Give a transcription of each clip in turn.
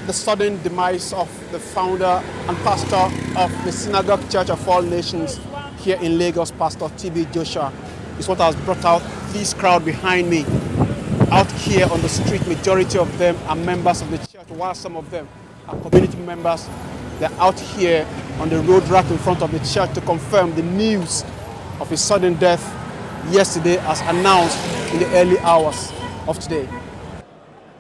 the sudden demise of the founder and pastor of the Synagogue Church of All Nations here in Lagos, Pastor TB Joshua, is what has brought out this crowd behind me. Out here on the street, majority of them are members of the church, while some of them are community members. They're out here on the road rack in front of the church to confirm the news of his sudden death yesterday as announced in the early hours of today.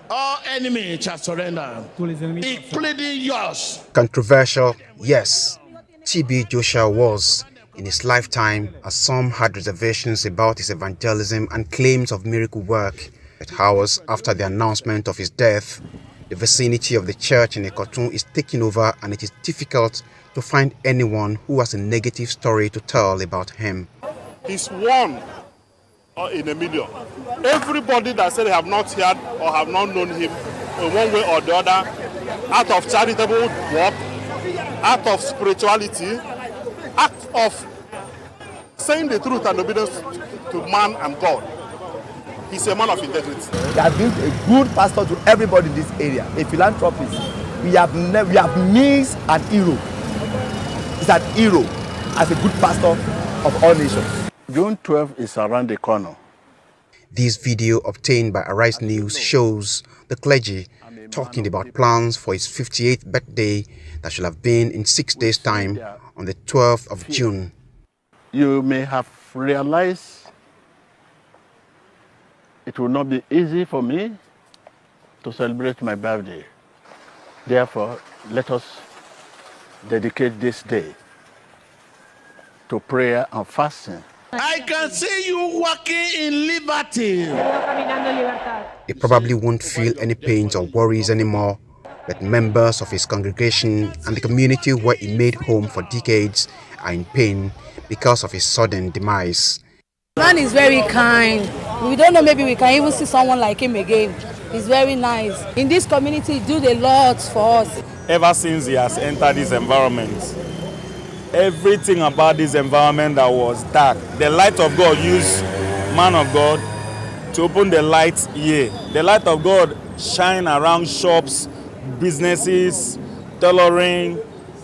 All enemies shall surrender, including yours. Controversial, yes, TB Joshua was in his lifetime, as some had reservations about his evangelism and claims of miracle work. But hours after the announcement of his death, the vicinity of the church in Ekotun is taken over, and it is difficult to find anyone who has a negative story to tell about him. He's one in a million. Everybody that said they have not heard or have not known him in one way or the other, out of charitable work, out of spirituality, act of saying the truth and obedience to man and God. He's a man of integrity. He has been a good pastor to everybody in this area, a philanthropist. We have missed an hero. He's an hero as a good pastor of all nations. June 12th is around the corner. This video obtained by Arise News shows the clergy talking about plans for his 58th birthday that should have been in 6 days' time on the 12th of June. You may have realized it will not be easy for me to celebrate my birthday. Therefore, let us dedicate this day to prayer and fasting. I can see you walking in liberty. He probably won't feel any pains or worries anymore, but members of his congregation and the community where he made home for decades are in pain because of his sudden demise. Man is very kind. We don't know, maybe we can even see someone like him again. He's very nice. In this community, he did a lot for us. Ever since he has entered this environment, everything about this environment that was dark, the light of God used man of God to open the light here. The light of God shine around shops, businesses, tailoring,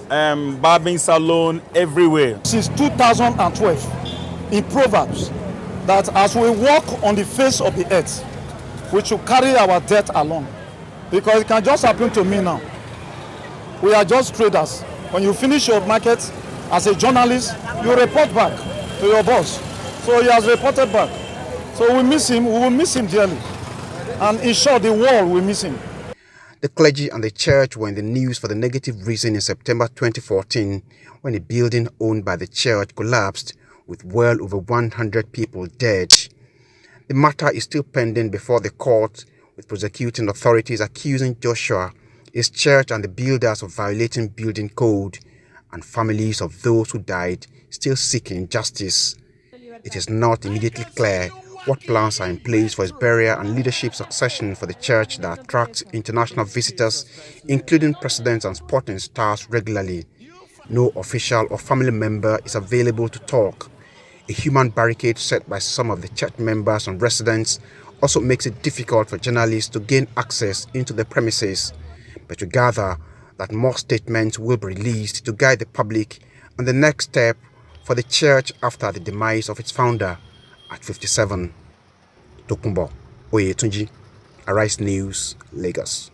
barbing salon, everywhere. Since 2012, in Proverbs, that as we walk on the face of the earth, we should carry our debt along. Because it can just happen to me now. We are just traders. When you finish your market, as a journalist, you report back to your boss. So he has reported back. So we miss him, we will miss him dearly. And in short, the world will miss him. The clergy and the church were in the news for the negative reason in September 2014 when a building owned by the church collapsed with well over 100 people dead. The matter is still pending before the court, with prosecuting authorities accusing Joshua, his church and the builders of violating building code, and families of those who died still seeking justice. It is not immediately clear what plans are in place for his burial and leadership succession for the church that attracts international visitors, including presidents and sporting stars regularly. No official or family member is available to talk. A human barricade set by some of the church members and residents also makes it difficult for journalists to gain access into the premises. But we gather that more statements will be released to guide the public on the next step for the church after the demise of its founder at 57. Tokunbo Oyetunji, Arise News, Lagos.